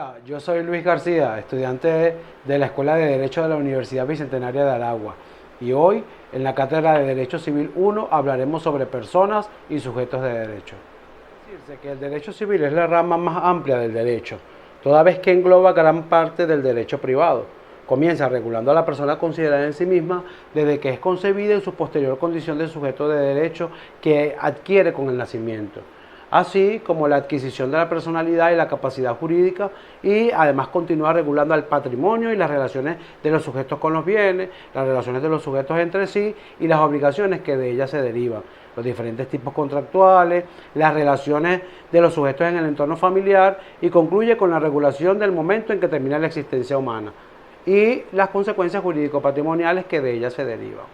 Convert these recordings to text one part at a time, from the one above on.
Hola, yo soy Luis García, estudiante de la Escuela de Derecho de la Universidad Bicentenaria de Aragua. Y hoy, en la Cátedra de Derecho Civil 1, hablaremos sobre personas y sujetos de derecho. Decirse que el derecho civil es la rama más amplia del derecho, toda vez que engloba gran parte del derecho privado. Comienza regulando a la persona considerada en sí misma desde que es concebida en su posterior condición de sujeto de derecho que adquiere con el nacimiento, así como la adquisición de la personalidad y la capacidad jurídica, y además continúa regulando al patrimonio y las relaciones de los sujetos con los bienes, las relaciones de los sujetos entre sí y las obligaciones que de ellas se derivan, los diferentes tipos contractuales, las relaciones de los sujetos en el entorno familiar, y concluye con la regulación del momento en que termina la existencia humana y las consecuencias jurídico-patrimoniales que de ellas se derivan.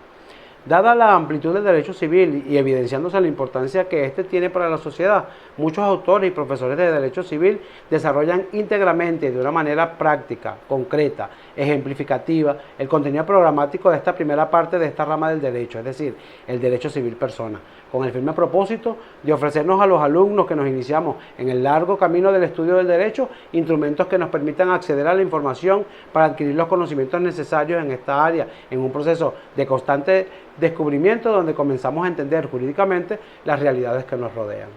Dada la amplitud del derecho civil y evidenciándose la importancia que éste tiene para la sociedad, muchos autores y profesores de derecho civil desarrollan íntegramente, de una manera práctica, concreta, ejemplificativa, el contenido programático de esta primera parte de esta rama del derecho, es decir, el derecho civil persona, con el firme propósito de ofrecernos a los alumnos que nos iniciamos en el largo camino del estudio del derecho instrumentos que nos permitan acceder a la información para adquirir los conocimientos necesarios en esta área, en un proceso de constante descubrimiento donde comenzamos a entender jurídicamente las realidades que nos rodean.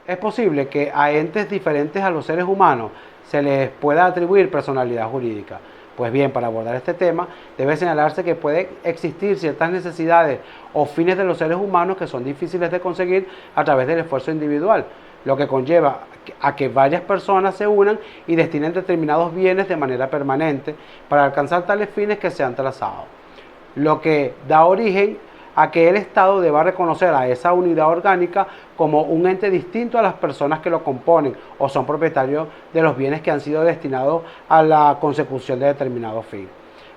Es posible que a entes diferentes a los seres humanos se les pueda atribuir personalidad jurídica. Pues bien, para abordar este tema, debe señalarse que puede existir ciertas necesidades o fines de los seres humanos que son difíciles de conseguir a través del esfuerzo individual, lo que conlleva a que varias personas se unan y destinen determinados bienes de manera permanente para alcanzar tales fines que se han trazado, lo que da origen a que el Estado deba reconocer a esa unidad orgánica como un ente distinto a las personas que lo componen o son propietarios de los bienes que han sido destinados a la consecución de determinado fin.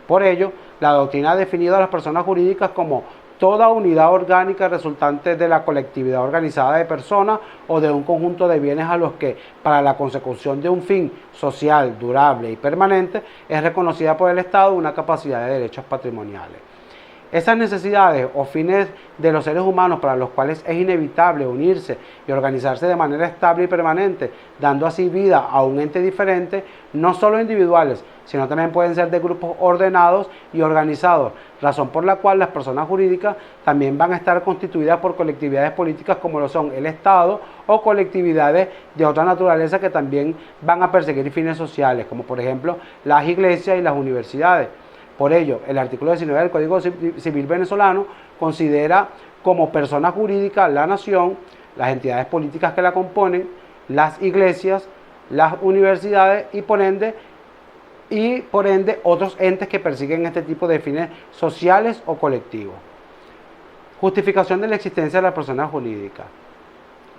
Por ello, la doctrina ha definido a las personas jurídicas como toda unidad orgánica resultante de la colectividad organizada de personas o de un conjunto de bienes a los que, para la consecución de un fin social, durable y permanente, es reconocida por el Estado una capacidad de derechos patrimoniales. Esas necesidades o fines de los seres humanos para los cuales es inevitable unirse y organizarse de manera estable y permanente, dando así vida a un ente diferente, no solo individuales, sino también pueden ser de grupos ordenados y organizados, razón por la cual las personas jurídicas también van a estar constituidas por colectividades políticas como lo son el Estado o colectividades de otra naturaleza que también van a perseguir fines sociales, como por ejemplo las iglesias y las universidades. Por ello, el artículo 19 del Código Civil venezolano considera como persona jurídica la nación, las entidades políticas que la componen, las iglesias, las universidades y por ende otros entes que persiguen este tipo de fines sociales o colectivos. Justificación de la existencia de la persona jurídica.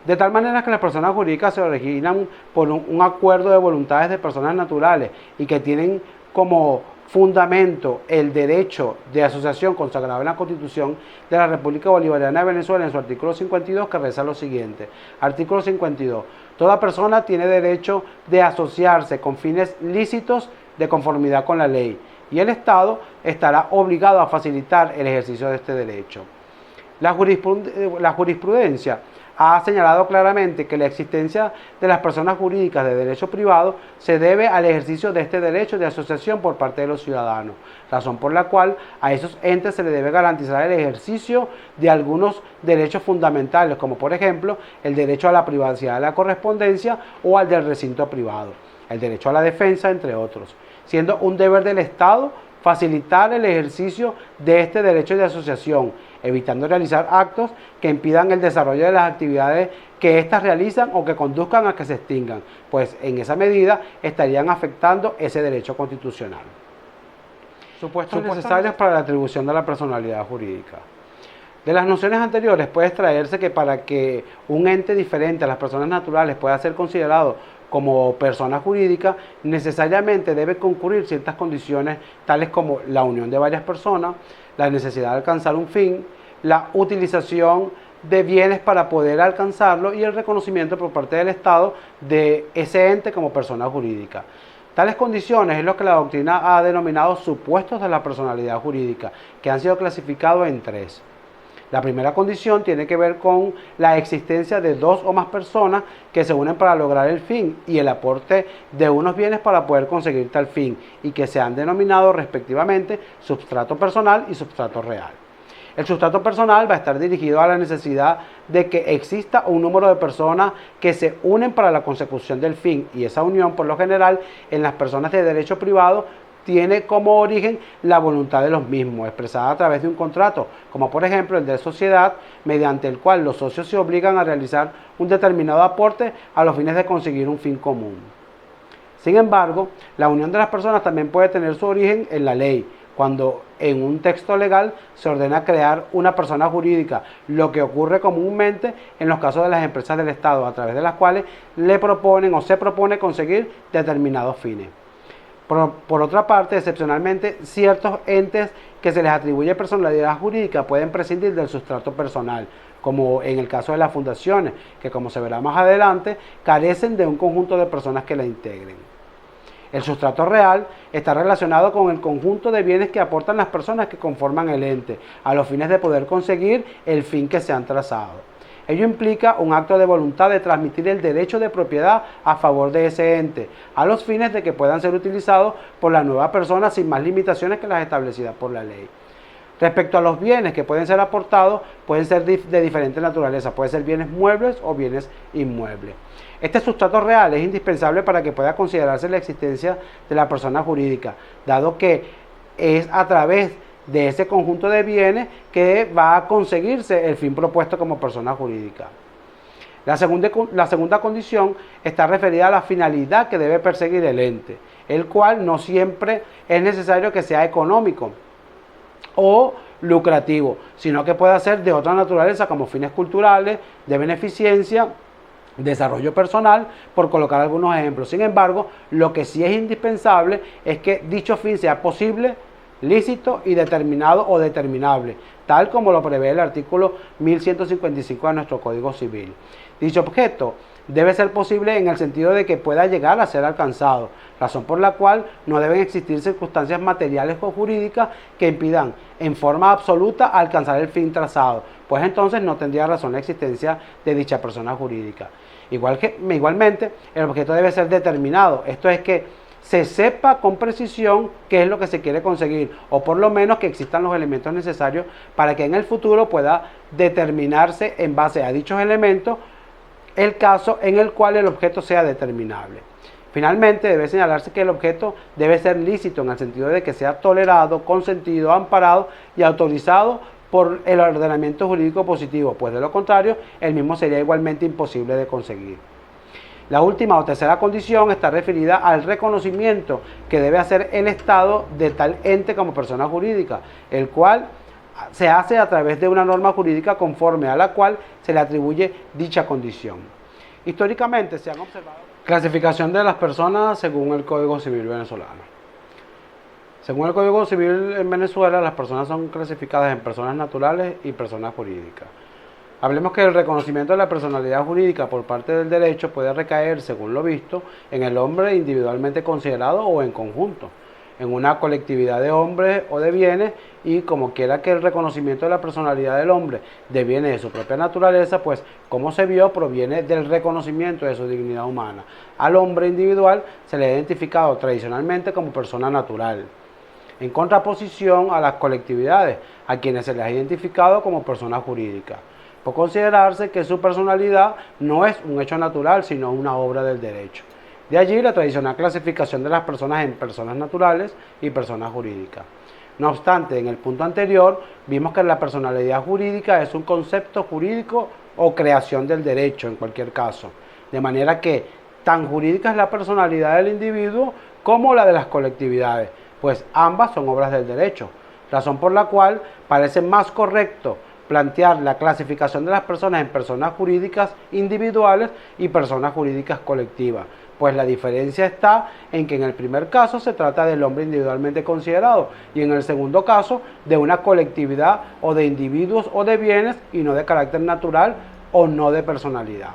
De tal manera que las personas jurídicas se originan por un acuerdo de voluntades de personas naturales y que tienen como fundamento el derecho de asociación consagrado en la Constitución de la República Bolivariana de Venezuela en su artículo 52, que reza lo siguiente. Artículo 52. Toda persona tiene derecho de asociarse con fines lícitos de conformidad con la ley, y el Estado estará obligado a facilitar el ejercicio de este derecho. La jurisprudencia ha señalado claramente que la existencia de las personas jurídicas de derecho privado se debe al ejercicio de este derecho de asociación por parte de los ciudadanos, razón por la cual a esos entes se les debe garantizar el ejercicio de algunos derechos fundamentales, como por ejemplo el derecho a la privacidad de la correspondencia o al del recinto privado, el derecho a la defensa, entre otros, siendo un deber del Estado facilitar el ejercicio de este derecho de asociación, evitando realizar actos que impidan el desarrollo de las actividades que éstas realizan o que conduzcan a que se extingan, pues en esa medida estarían afectando ese derecho constitucional. Supuestos necesarios para la atribución de la personalidad jurídica. De las nociones anteriores puede extraerse que para que un ente diferente a las personas naturales pueda ser considerado como persona jurídica, necesariamente debe concurrir ciertas condiciones tales como la unión de varias personas, la necesidad de alcanzar un fin, la utilización de bienes para poder alcanzarlo y el reconocimiento por parte del Estado de ese ente como persona jurídica. Tales condiciones es lo que la doctrina ha denominado supuestos de la personalidad jurídica, que han sido clasificados en tres. La primera condición tiene que ver con la existencia de dos o más personas que se unen para lograr el fin y el aporte de unos bienes para poder conseguir tal fin y que se han denominado respectivamente substrato personal y substrato real. El sustrato personal va a estar dirigido a la necesidad de que exista un número de personas que se unen para la consecución del fin, y esa unión, por lo general, en las personas de derecho privado, tiene como origen la voluntad de los mismos, expresada a través de un contrato, como por ejemplo el de sociedad, mediante el cual los socios se obligan a realizar un determinado aporte a los fines de conseguir un fin común. Sin embargo, la unión de las personas también puede tener su origen en la ley, cuando en un texto legal se ordena crear una persona jurídica, lo que ocurre comúnmente en los casos de las empresas del Estado, a través de las cuales le proponen o se propone conseguir determinados fines. Por otra parte, excepcionalmente, ciertos entes que se les atribuye personalidad jurídica pueden prescindir del sustrato personal, como en el caso de las fundaciones, que como se verá más adelante, carecen de un conjunto de personas que la integren. El sustrato real está relacionado con el conjunto de bienes que aportan las personas que conforman el ente, a los fines de poder conseguir el fin que se han trazado. Ello implica un acto de voluntad de transmitir el derecho de propiedad a favor de ese ente, a los fines de que puedan ser utilizados por la nueva persona sin más limitaciones que las establecidas por la ley. Respecto a los bienes que pueden ser aportados, pueden ser de diferente naturaleza, pueden ser bienes muebles o bienes inmuebles. Este sustrato real es indispensable para que pueda considerarse la existencia de la persona jurídica, dado que es a través de ese conjunto de bienes que va a conseguirse el fin propuesto como persona jurídica. La segunda condición está referida a la finalidad que debe perseguir el ente, el cual no siempre es necesario que sea económico o lucrativo, sino que pueda ser de otra naturaleza, como fines culturales, de beneficencia, desarrollo personal, por colocar algunos ejemplos. Sin embargo, lo que sí es indispensable es que dicho fin sea posible, lícito y determinado o determinable, tal como lo prevé el artículo 1155 de nuestro Código Civil. Dicho objeto debe ser posible en el sentido de que pueda llegar a ser alcanzado, razón por la cual no deben existir circunstancias materiales o jurídicas que impidan en forma absoluta alcanzar el fin trazado, pues entonces no tendría razón la existencia de dicha persona jurídica. Igualmente, el objeto debe ser determinado, esto es que se sepa con precisión qué es lo que se quiere conseguir, o por lo menos que existan los elementos necesarios para que en el futuro pueda determinarse en base a dichos elementos el caso en el cual el objeto sea determinable. Finalmente, debe señalarse que el objeto debe ser lícito en el sentido de que sea tolerado, consentido, amparado y autorizado por el ordenamiento jurídico positivo, pues de lo contrario, el mismo sería igualmente imposible de conseguir. La última o tercera condición está referida al reconocimiento que debe hacer el Estado de tal ente como persona jurídica, el cual se hace a través de una norma jurídica conforme a la cual se le atribuye dicha condición. Históricamente se han observado clasificación de las personas según el Código Civil venezolano. Según el Código Civil en Venezuela, las personas son clasificadas en personas naturales y personas jurídicas. Hablemos que el reconocimiento de la personalidad jurídica por parte del derecho puede recaer, según lo visto, en el hombre individualmente considerado o en conjunto, en una colectividad de hombres o de bienes, y como quiera que el reconocimiento de la personalidad del hombre deviene de su propia naturaleza, pues como se vio, proviene del reconocimiento de su dignidad humana. Al hombre individual se le ha identificado tradicionalmente como persona natural, en contraposición a las colectividades, a quienes se les ha identificado como persona jurídica, por considerarse que su personalidad no es un hecho natural, sino una obra del derecho. De allí la tradicional clasificación de las personas en personas naturales y personas jurídicas. No obstante, en el punto anterior vimos que la personalidad jurídica es un concepto jurídico o creación del derecho en cualquier caso, de manera que tan jurídica es la personalidad del individuo como la de las colectividades, pues ambas son obras del derecho, razón por la cual parece más correcto plantear la clasificación de las personas en personas jurídicas individuales y personas jurídicas colectivas, pues la diferencia está en que en el primer caso se trata del hombre individualmente considerado y en el segundo caso de una colectividad o de individuos o de bienes y no de carácter natural o no de personalidad.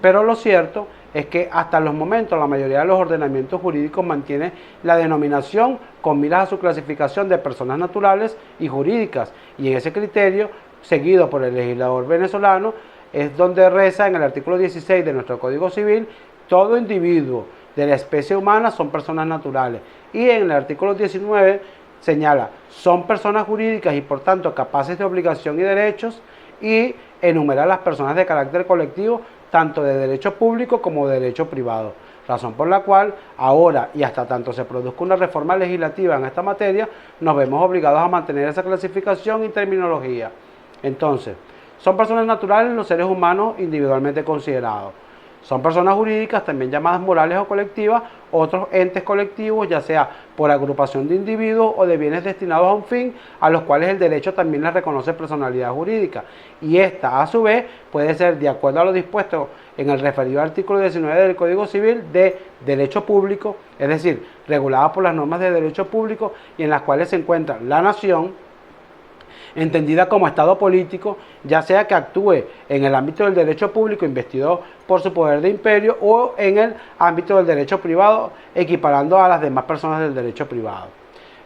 Pero lo cierto es que hasta los momentos la mayoría de los ordenamientos jurídicos mantiene la denominación con miras a su clasificación de personas naturales y jurídicas, y en ese criterio, seguido por el legislador venezolano, es donde reza en el artículo 16 de nuestro Código Civil: todo individuo de la especie humana son personas naturales, y en el artículo 19 señala: son personas jurídicas y por tanto capaces de obligación y derechos, y enumera las personas de carácter colectivo, tanto de derecho público como de derecho privado, razón por la cual ahora y hasta tanto se produzca una reforma legislativa en esta materia, nos vemos obligados a mantener esa clasificación y terminología. Entonces, son personas naturales los seres humanos individualmente considerados. Son personas jurídicas, también llamadas morales o colectivas, otros entes colectivos, ya sea por agrupación de individuos o de bienes destinados a un fin, a los cuales el derecho también les reconoce personalidad jurídica. Y esta, a su vez, puede ser, de acuerdo a lo dispuesto en el referido artículo 19 del Código Civil, de derecho público, es decir, regulada por las normas de derecho público y en las cuales se encuentra la nación, entendida como Estado político, ya sea que actúe en el ámbito del derecho público investido por su poder de imperio o en el ámbito del derecho privado, equiparando a las demás personas del derecho privado.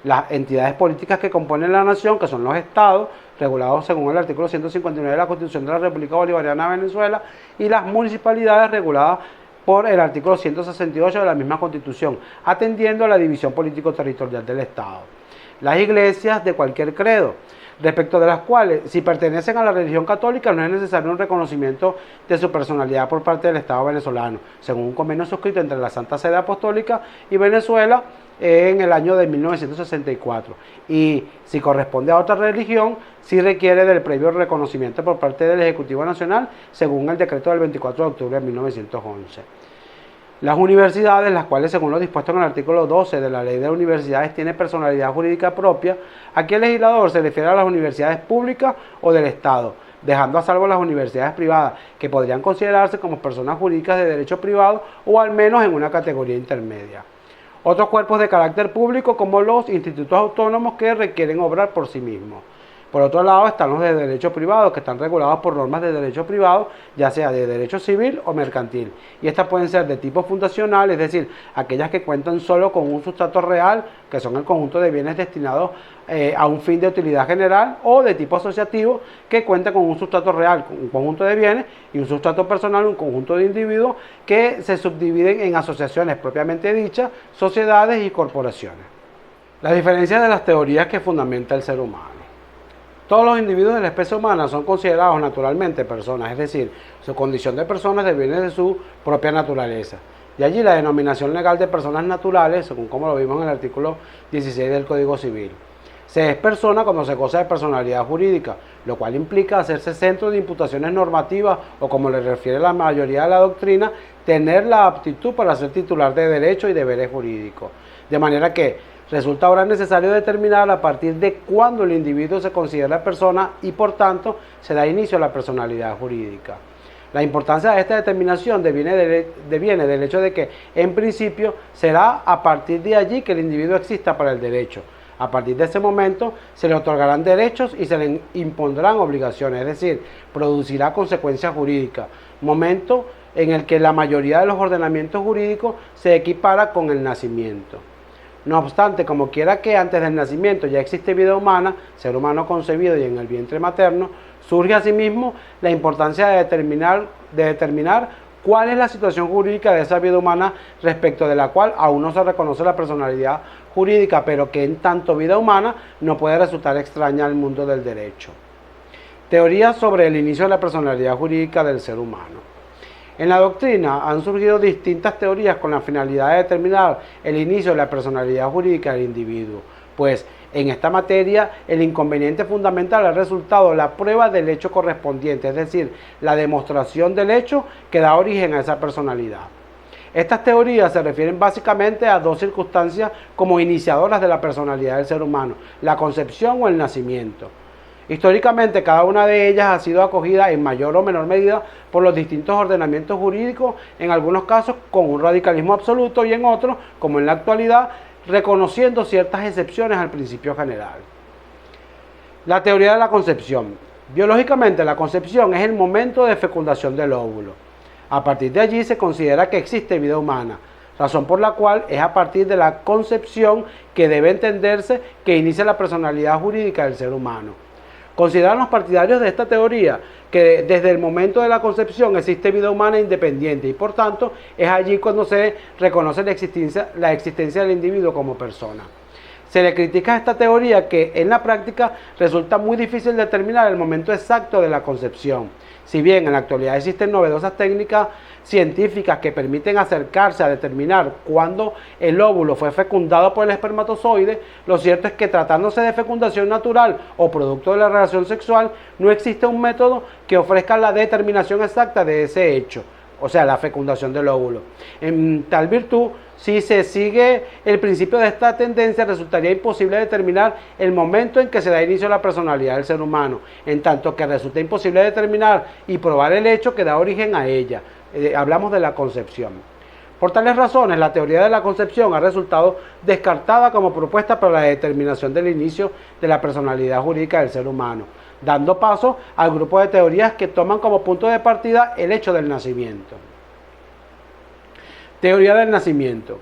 Las entidades políticas que componen la nación, que son los estados, regulados según el artículo 159 de la Constitución de la República Bolivariana de Venezuela, y las municipalidades, reguladas por el artículo 168 de la misma Constitución, atendiendo a la división político-territorial del Estado. Las iglesias de cualquier credo, respecto de las cuales, si pertenecen a la religión católica, no es necesario un reconocimiento de su personalidad por parte del Estado venezolano, según un convenio suscrito entre la Santa Sede Apostólica y Venezuela en el año de 1964. Y si corresponde a otra religión, sí requiere del previo reconocimiento por parte del Ejecutivo Nacional, según el decreto del 24 de octubre de 1911. Las universidades, las cuales según lo dispuesto en el artículo 12 de la Ley de Universidades tienen personalidad jurídica propia, aquí el legislador se refiere a las universidades públicas o del Estado, dejando a salvo las universidades privadas, que podrían considerarse como personas jurídicas de derecho privado o al menos en una categoría intermedia. Otros cuerpos de carácter público, como los institutos autónomos, que requieren obrar por sí mismos. Por otro lado están los de derecho privado, que están regulados por normas de derecho privado, ya sea de derecho civil o mercantil. Y estas pueden ser de tipo fundacional, es decir, aquellas que cuentan solo con un sustrato real, que son el conjunto de bienes destinados a un fin de utilidad general, o de tipo asociativo, que cuenta con un sustrato real, un conjunto de bienes, y un sustrato personal, un conjunto de individuos, que se subdividen en asociaciones propiamente dichas, sociedades y corporaciones. La diferencia de las teorías que fundamenta el ser humano. Todos los individuos de la especie humana son considerados naturalmente personas, es decir, su condición de personas deviene de su propia naturaleza. De allí la denominación legal de personas naturales, según como lo vimos en el artículo 16 del Código Civil. Se es persona cuando se goza de personalidad jurídica, lo cual implica hacerse centro de imputaciones normativas o, como le refiere la mayoría de la doctrina, tener la aptitud para ser titular de derechos y deberes jurídicos. De manera que resulta ahora necesario determinar a partir de cuándo el individuo se considera persona y por tanto se da inicio a la personalidad jurídica. La importancia de esta determinación deviene del hecho de que en principio será a partir de allí que el individuo exista para el derecho. A partir de ese momento se le otorgarán derechos y se le impondrán obligaciones, es decir, producirá consecuencias jurídicas, momento en el que la mayoría de los ordenamientos jurídicos se equipara con el nacimiento. No obstante, como quiera que antes del nacimiento ya existe vida humana, ser humano concebido y en el vientre materno, surge asimismo la importancia de determinar cuál es la situación jurídica de esa vida humana respecto de la cual aún no se reconoce la personalidad jurídica, pero que en tanto vida humana no puede resultar extraña al mundo del derecho. Teorías sobre el inicio de la personalidad jurídica del ser humano. En la doctrina han surgido distintas teorías con la finalidad de determinar el inicio de la personalidad jurídica del individuo, pues en esta materia el inconveniente fundamental ha resultado la prueba del hecho correspondiente, es decir, la demostración del hecho que da origen a esa personalidad. Estas teorías se refieren básicamente a dos circunstancias como iniciadoras de la personalidad del ser humano: la concepción o el nacimiento. Históricamente, cada una de ellas ha sido acogida en mayor o menor medida por los distintos ordenamientos jurídicos, en algunos casos con un radicalismo absoluto y en otros, como en la actualidad, reconociendo ciertas excepciones al principio general. La teoría de la concepción. Biológicamente, la concepción es el momento de fecundación del óvulo. A partir de allí se considera que existe vida humana, razón por la cual es a partir de la concepción que debe entenderse que inicia la personalidad jurídica del ser humano. Consideran los partidarios de esta teoría que desde el momento de la concepción existe vida humana independiente y por tanto es allí cuando se reconoce la existencia del individuo como persona. Se le critica a esta teoría que en la práctica resulta muy difícil determinar el momento exacto de la concepción. Si bien en la actualidad existen novedosas técnicas científicas que permiten acercarse a determinar cuándo el óvulo fue fecundado por el espermatozoide, lo cierto es que tratándose de fecundación natural o producto de la relación sexual, no existe un método que ofrezca la determinación exacta de ese hecho, o sea, la fecundación del óvulo. En tal virtud, si se sigue el principio de esta tendencia, resultaría imposible determinar el momento en que se da inicio a la personalidad del ser humano, en tanto que resulta imposible determinar y probar el hecho que da origen a ella. Hablamos de la concepción. Por tales razones, la teoría de la concepción ha resultado descartada como propuesta para la determinación del inicio de la personalidad jurídica del ser humano, dando paso al grupo de teorías que toman como punto de partida el hecho del nacimiento. Teoría del nacimiento.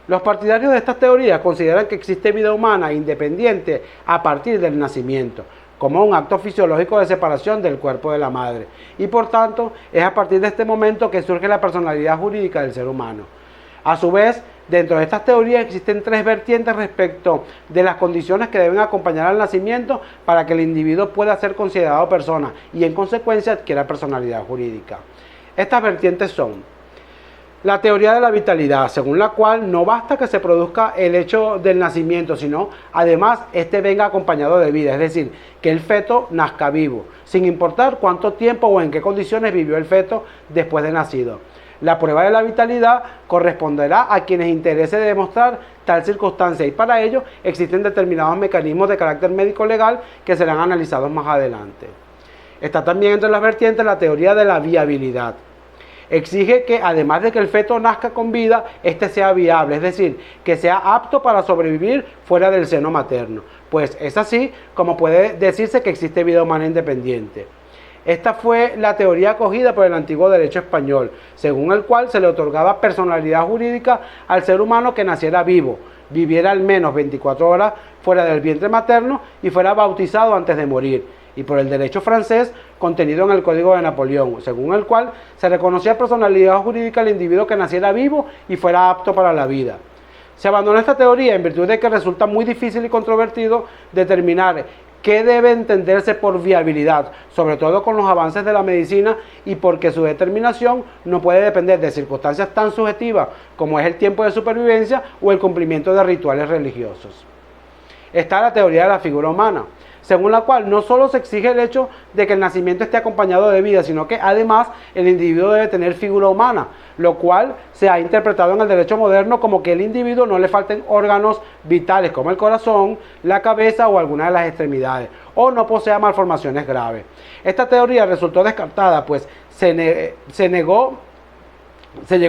Los partidarios de estas teorías consideran que existe vida humana independiente a partir del nacimiento, como un acto fisiológico de separación del cuerpo de la madre, y por tanto es a partir de este momento que surge la personalidad jurídica del ser humano. A su vez, dentro de estas teorías existen tres vertientes respecto de las condiciones que deben acompañar al nacimiento para que el individuo pueda ser considerado persona y en consecuencia adquiera personalidad jurídica. Estas vertientes son: la teoría de la vitalidad, según la cual no basta que se produzca el hecho del nacimiento, sino además este venga acompañado de vida, es decir, que el feto nazca vivo, sin importar cuánto tiempo o en qué condiciones vivió el feto después de nacido. La prueba de la vitalidad corresponderá a quienes interese demostrar tal circunstancia y para ello existen determinados mecanismos de carácter médico-legal que serán analizados más adelante. Está también entre las vertientes la teoría de la viabilidad. Exige que además de que el feto nazca con vida, éste sea viable, es decir, que sea apto para sobrevivir fuera del seno materno, pues es así como puede decirse que existe vida humana independiente. Esta fue la teoría acogida por el antiguo derecho español, según el cual se le otorgaba personalidad jurídica al ser humano que naciera vivo, viviera al menos 24 horas fuera del vientre materno y fuera bautizado antes de morir, y por el derecho francés contenido en el Código de Napoleón, según el cual se reconocía personalidad jurídica al individuo que naciera vivo y fuera apto para la vida. Se abandonó esta teoría en virtud de que resulta muy difícil y controvertido determinar qué debe entenderse por viabilidad, sobre todo con los avances de la medicina y porque su determinación no puede depender de circunstancias tan subjetivas como es el tiempo de supervivencia o el cumplimiento de rituales religiosos. Está la teoría de la figura humana, según la cual no solo se exige el hecho de que el nacimiento esté acompañado de vida, sino que además el individuo debe tener figura humana, lo cual se ha interpretado en el derecho moderno como que al individuo no le falten órganos vitales como el corazón, la cabeza o alguna de las extremidades, o no posea malformaciones graves. Esta teoría resultó descartada, pues se llegó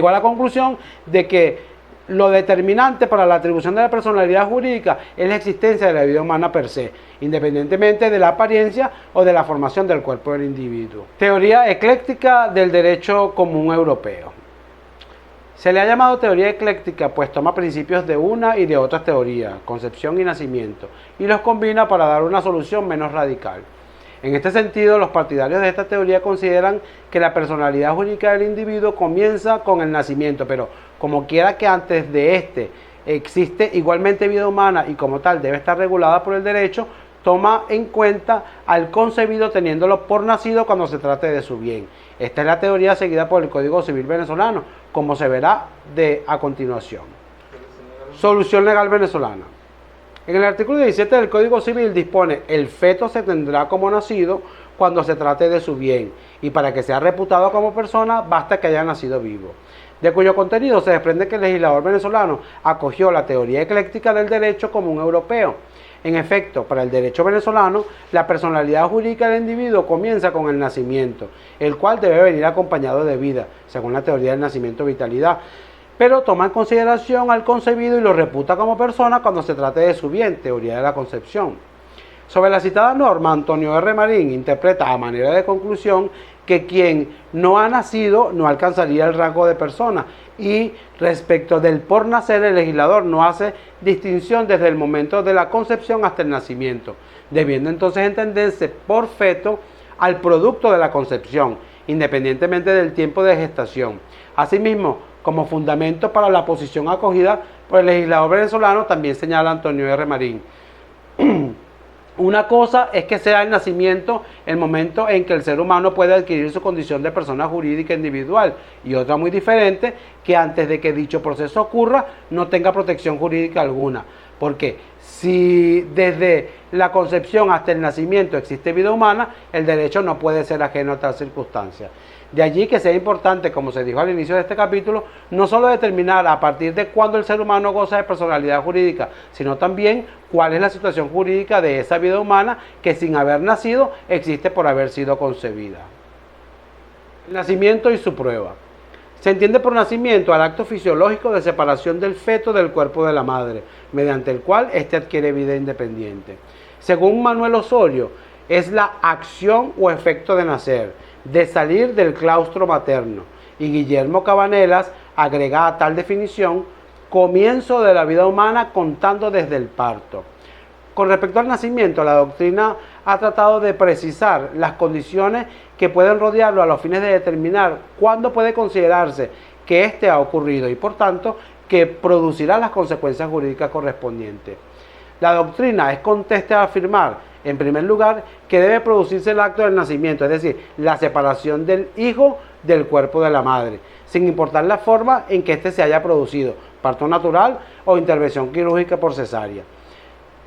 a la conclusión de que lo determinante para la atribución de la personalidad jurídica es la existencia de la vida humana per se, independientemente de la apariencia o de la formación del cuerpo del individuo. Teoría ecléctica del derecho común europeo. Se le ha llamado teoría ecléctica pues toma principios de una y de otras teorías, concepción y nacimiento, y los combina para dar una solución menos radical. En este sentido, los partidarios de esta teoría consideran que la personalidad jurídica del individuo comienza con el nacimiento, pero como quiera que antes de este existe igualmente vida humana y como tal debe estar regulada por el derecho, toma en cuenta al concebido teniéndolo por nacido cuando se trate de su bien. Esta es la teoría seguida por el Código Civil venezolano, como se verá a continuación. Solución legal venezolana. En el artículo 17 del Código Civil dispone: el feto se tendrá como nacido cuando se trate de su bien, y para que sea reputado como persona basta que haya nacido vivo. De cuyo contenido se desprende que el legislador venezolano acogió la teoría ecléctica del derecho común europeo. En efecto, para el derecho venezolano, la personalidad jurídica del individuo comienza con el nacimiento, el cual debe venir acompañado de vida, según la teoría del nacimiento-vitalidad, pero toma en consideración al concebido y lo reputa como persona cuando se trate de su bien, teoría de la concepción. Sobre la citada norma, Antonio R. Marín interpreta a manera de conclusión que quien no ha nacido no alcanzaría el rango de persona, y respecto del por nacer, el legislador no hace distinción desde el momento de la concepción hasta el nacimiento, debiendo entonces entenderse por feto al producto de la concepción, independientemente del tiempo de gestación. Asimismo, como fundamento para la posición acogida por el legislador venezolano, también señala Antonio R. Marín. Una cosa es que sea el nacimiento el momento en que el ser humano puede adquirir su condición de persona jurídica individual, y otra muy diferente, que antes de que dicho proceso ocurra no tenga protección jurídica alguna. Porque si desde la concepción hasta el nacimiento existe vida humana, el derecho no puede ser ajeno a tal circunstancia. De allí que sea importante, como se dijo al inicio de este capítulo, no solo determinar a partir de cuándo el ser humano goza de personalidad jurídica, sino también cuál es la situación jurídica de esa vida humana que sin haber nacido existe por haber sido concebida. El nacimiento y su prueba. Se entiende por nacimiento al acto fisiológico de separación del feto del cuerpo de la madre, mediante el cual éste adquiere vida independiente. Según Manuel Osorio, es la acción o efecto de nacer, de salir del claustro materno, y Guillermo Cabanelas agrega a tal definición: comienzo de la vida humana contando desde el parto. Con respecto al nacimiento, la doctrina ha tratado de precisar las condiciones que pueden rodearlo a los fines de determinar cuándo puede considerarse que éste ha ocurrido y, por tanto, que producirá las consecuencias jurídicas correspondientes. La doctrina es conteste a afirmar, en primer lugar, que debe producirse el acto del nacimiento, es decir, la separación del hijo del cuerpo de la madre, sin importar la forma en que éste se haya producido, parto natural o intervención quirúrgica por cesárea.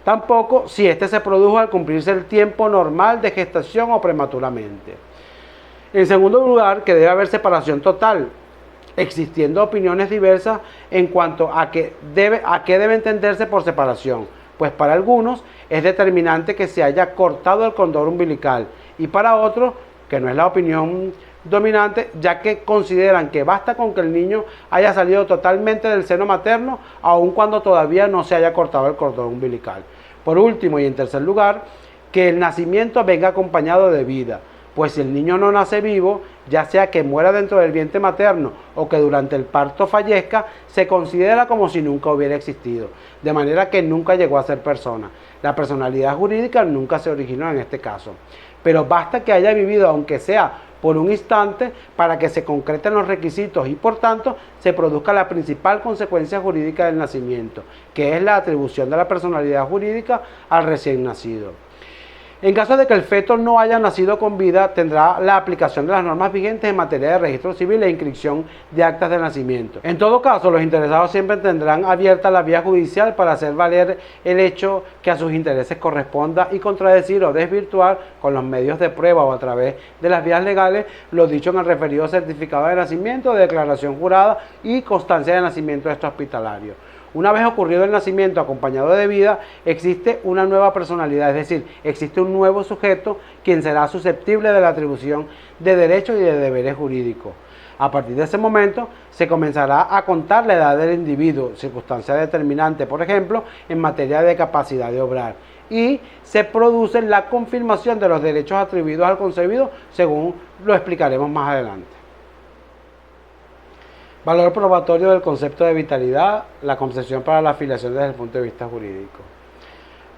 Tampoco si éste se produjo al cumplirse el tiempo normal de gestación o prematuramente. En segundo lugar, que debe haber separación total, existiendo opiniones diversas en cuanto a qué debe entenderse por separación, pues para algunos es determinante que se haya cortado el cordón umbilical, y para otros, que no es la opinión dominante, ya que consideran que basta con que el niño haya salido totalmente del seno materno, aun cuando todavía no se haya cortado el cordón umbilical. Por último y en tercer lugar, que el nacimiento venga acompañado de vida, pues si el niño no nace vivo, ya sea que muera dentro del vientre materno o que durante el parto fallezca, se considera como si nunca hubiera existido, de manera que nunca llegó a ser persona. La personalidad jurídica nunca se originó en este caso, pero basta que haya vivido, aunque sea por un instante, para que se concreten los requisitos y por tanto se produzca la principal consecuencia jurídica del nacimiento, que es la atribución de la personalidad jurídica al recién nacido. En caso de que el feto no haya nacido con vida, tendrá la aplicación de las normas vigentes en materia de registro civil e inscripción de actas de nacimiento. En todo caso, los interesados siempre tendrán abierta la vía judicial para hacer valer el hecho que a sus intereses corresponda y contradecir o desvirtuar con los medios de prueba o a través de las vías legales lo dicho en el referido certificado de nacimiento, de declaración jurada y constancia de nacimiento extrahospitalario. Una vez ocurrido el nacimiento acompañado de vida, existe una nueva personalidad, es decir, existe un nuevo sujeto quien será susceptible de la atribución de derechos y de deberes jurídicos. A partir de ese momento se comenzará a contar la edad del individuo, circunstancia determinante, por ejemplo, en materia de capacidad de obrar, y se produce la confirmación de los derechos atribuidos al concebido, según lo explicaremos más adelante. Valor probatorio del concepto de vitalidad, la concepción para la afiliación desde el punto de vista jurídico.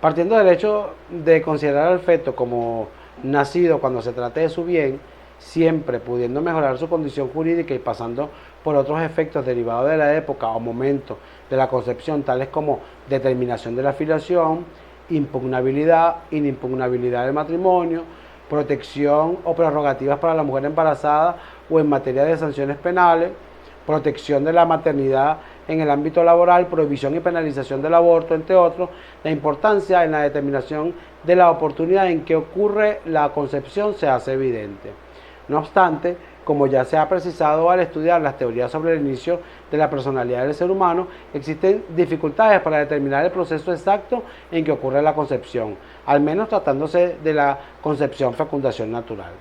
Partiendo del hecho de considerar al feto como nacido cuando se trate de su bien, siempre pudiendo mejorar su condición jurídica y pasando por otros efectos derivados de la época o momento de la concepción, tales como determinación de la afiliación, impugnabilidad, inimpugnabilidad del matrimonio, protección o prerrogativas para la mujer embarazada o en materia de sanciones penales, protección de la maternidad en el ámbito laboral, prohibición y penalización del aborto, entre otros, la importancia en la determinación de la oportunidad en que ocurre la concepción se hace evidente. No obstante, como ya se ha precisado al estudiar las teorías sobre el inicio de la personalidad del ser humano, existen dificultades para determinar el proceso exacto en que ocurre la concepción, al menos tratándose de la concepción-fecundación natural.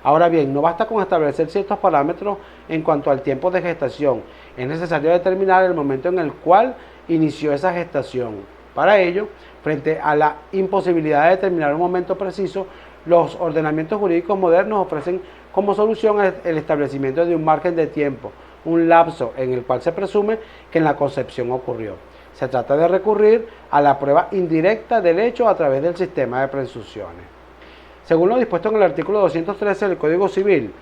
Ahora bien, no basta con establecer ciertos parámetros en cuanto al tiempo de gestación. Es necesario determinar el momento en el cual inició esa gestación. Para ello, frente a la imposibilidad de determinar un momento preciso, los ordenamientos jurídicos modernos ofrecen como solución el establecimiento de un margen de tiempo, un lapso en el cual se presume que la concepción ocurrió. Se trata de recurrir a la prueba indirecta del hecho a través del sistema de presunciones. Según lo dispuesto en el artículo 213 del Código Civil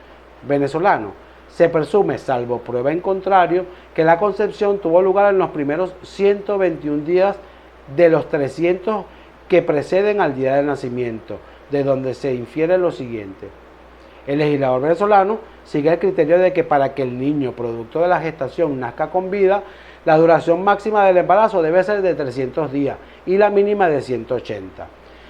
venezolano, se presume, salvo prueba en contrario, que la concepción tuvo lugar en los primeros 121 días de los 300 que preceden al día del nacimiento, de donde se infiere lo siguiente. El legislador venezolano sigue el criterio de que para que el niño producto de la gestación nazca con vida, la duración máxima del embarazo debe ser de 300 días y la mínima de 180.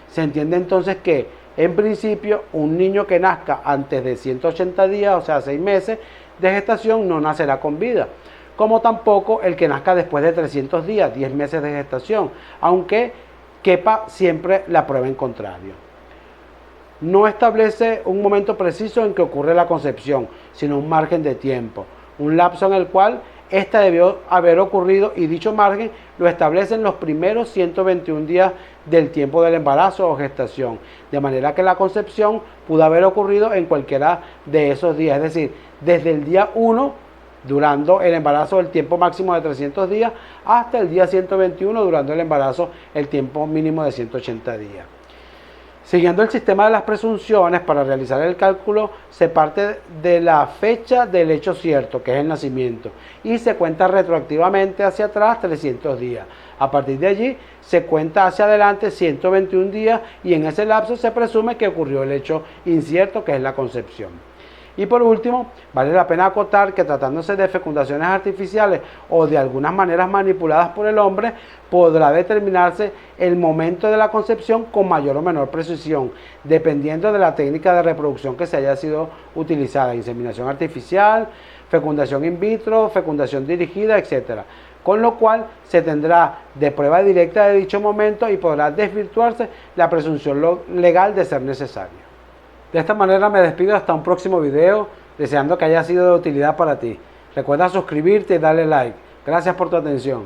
Se entiende entonces que, en principio, un niño que nazca antes de 180 días, o sea, 6 meses de gestación, no nacerá con vida, como tampoco el que nazca después de 300 días, 10 meses de gestación, aunque quepa siempre la prueba en contrario. No establece un momento preciso en que ocurre la concepción, sino un margen de tiempo, un lapso en el cual ésta debió haber ocurrido, y dicho margen lo establecen los primeros 121 días del tiempo del embarazo o gestación, de manera que la concepción pudo haber ocurrido en cualquiera de esos días, es decir, desde el día 1, durando el embarazo el tiempo máximo de 300 días, hasta el día 121, durando el embarazo el tiempo mínimo de 180 días. Siguiendo el sistema de las presunciones, para realizar el cálculo se parte de la fecha del hecho cierto, que es el nacimiento, y se cuenta retroactivamente hacia atrás 300 días. A partir de allí se cuenta hacia adelante 121 días y en ese lapso se presume que ocurrió el hecho incierto, que es la concepción. Y por último, vale la pena acotar que tratándose de fecundaciones artificiales o de algunas maneras manipuladas por el hombre, podrá determinarse el momento de la concepción con mayor o menor precisión, dependiendo de la técnica de reproducción que se haya sido utilizada: inseminación artificial, fecundación in vitro, fecundación dirigida, etc. Con lo cual se tendrá de prueba directa de dicho momento y podrá desvirtuarse la presunción legal de ser necesaria. De esta manera me despido hasta un próximo video, deseando que haya sido de utilidad para ti. Recuerda suscribirte y darle like. Gracias por tu atención.